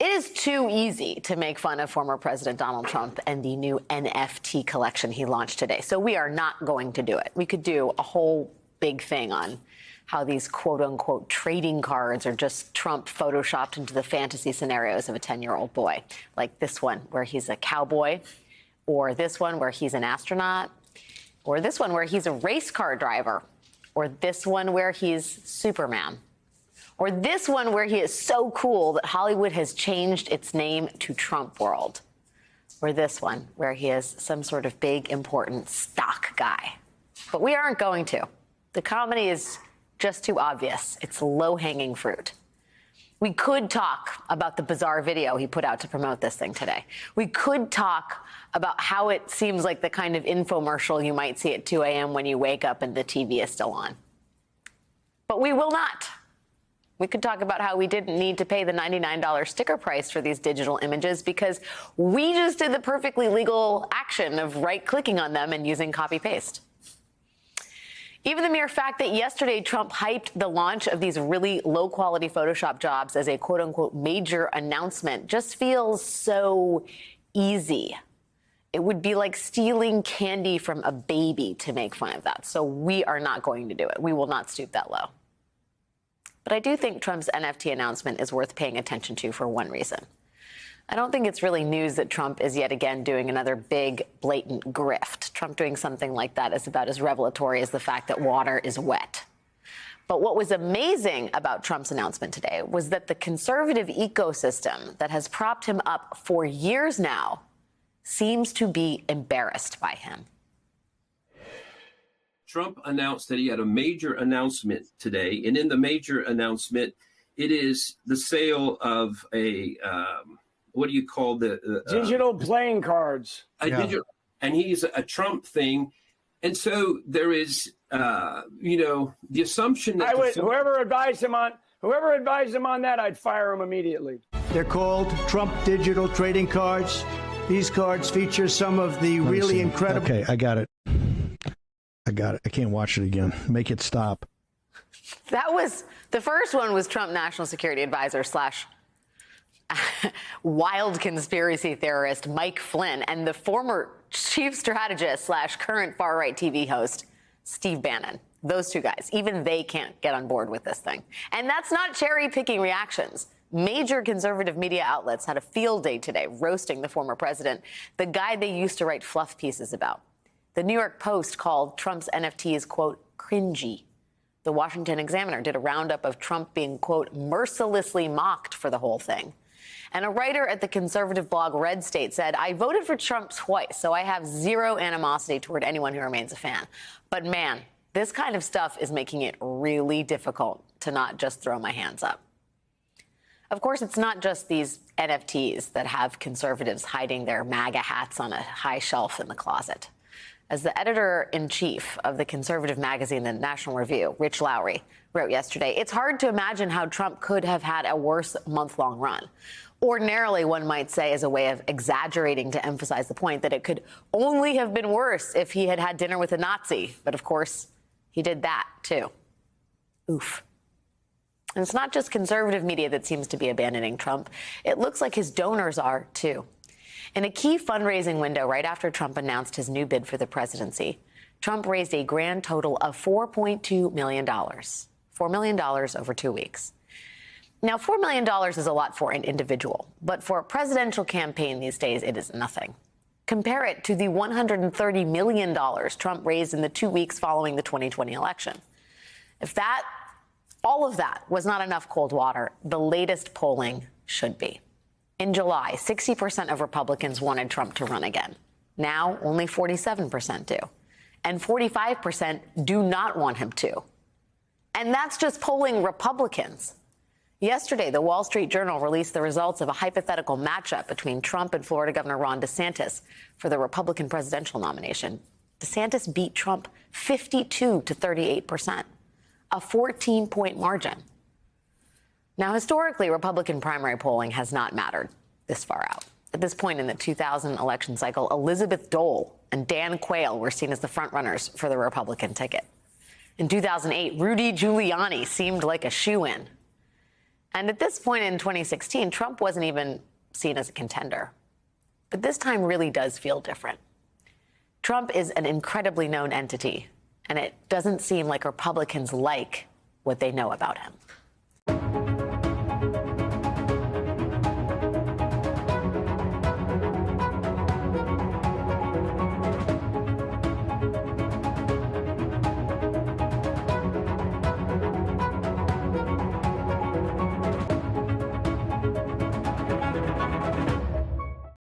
It is too easy to make fun of former President Donald Trump and the new NFT collection he launched today. So we are not going to do it. We could do a whole big thing on how these quote-unquote trading cards are just Trump photoshopped into the fantasy scenarios of a 10-year-old boy, like this one where he's a cowboy, or this one where he's an astronaut, or this one where he's a race car driver, or this one where he's Superman, or this one where he is so cool that Hollywood has changed its name to Trump World, or this one where he is some sort of big, important stock guy. But we aren't going to. The comedy is just too obvious. It's low-hanging fruit. We could talk about the bizarre video he put out to promote this thing today. We could talk about how it seems like the kind of infomercial you might see at 2 a.m. when you wake up and the TV is still on. But we will not. We could talk about how we didn't need to pay the $99 sticker price for these digital images because we just did the perfectly legal action of right-clicking on them and using copy-paste. Even the mere fact that yesterday Trump hyped the launch of these really low-quality Photoshop jobs as a quote-unquote major announcement just feels so easy. It would be like stealing candy from a baby to make fun of that. So we are not going to do it. We will not stoop that low. But I do think Trump's NFT announcement is worth paying attention to for one reason. I don't think it's really news that Trump is yet again doing another big, blatant grift. Trump doing something like that is about as revelatory as the fact that water is wet. But what was amazing about Trump's announcement today was that the conservative ecosystem that has propped him up for years now seems to be embarrassed by him. Trump announced that he had a major announcement today, and in the major announcement, it is the sale of a what do you call the digital playing cards? Digital, and he's a Trump thing, and so there is, the assumption that whoever advised him on that, I'd fire him immediately. They're called Trump digital trading cards. These cards feature some of the really incredible. Okay, I got it. I can't watch it again. Make it stop. That was the first one. Was Trump National Security Advisor / wild conspiracy theorist Mike Flynn and the former chief strategist / current far-right TV host Steve Bannon. Those two guys, even they can't get on board with this thing. And that's not cherry-picking reactions. Major conservative media outlets had a field day today roasting the former president, the guy they used to write fluff pieces about. The New York Post called Trump's NFTs, quote, cringy. The Washington Examiner did a roundup of Trump being, quote, mercilessly mocked for the whole thing. And a writer at the conservative blog Red State said, I voted for Trump twice, so I have zero animosity toward anyone who remains a fan. But man, this kind of stuff is making it really difficult to not just throw my hands up. Of course, it's not just these NFTs that have conservatives hiding their MAGA hats on a high shelf in the closet. As the editor-in-chief of the conservative magazine, The National Review, Rich Lowry, wrote yesterday, it's hard to imagine how Trump could have had a worse month-long run. Ordinarily, one might say, as a way of exaggerating to emphasize the point, that it could only have been worse if he had had dinner with a Nazi. But of course, he did that, too. Oof. And it's not just conservative media that seems to be abandoning Trump. It looks like his donors are, too. In a key fundraising window right after Trump announced his new bid for the presidency, Trump raised a grand total of $4.2 million. $4 million over 2 weeks. Now, $4 million is a lot for an individual, but for a presidential campaign these days, it is nothing. Compare it to the $130 million Trump raised in the 2 weeks following the 2020 election. If all of that was not enough cold water, the latest polling should be. In July, 60% of Republicans wanted Trump to run again. Now, only 47% do. And 45% do not want him to. And that's just polling Republicans. Yesterday, the Wall Street Journal released the results of a hypothetical matchup between Trump and Florida Governor Ron DeSantis for the Republican presidential nomination. DeSantis beat Trump 52 to 38%, a 14-point margin. Now, historically, Republican primary polling has not mattered this far out. At this point in the 2000 election cycle, Elizabeth Dole and Dan Quayle were seen as the frontrunners for the Republican ticket. In 2008, Rudy Giuliani seemed like a shoo-in. And at this point in 2016, Trump wasn't even seen as a contender. But this time really does feel different. Trump is an incredibly known entity, and it doesn't seem like Republicans like what they know about him.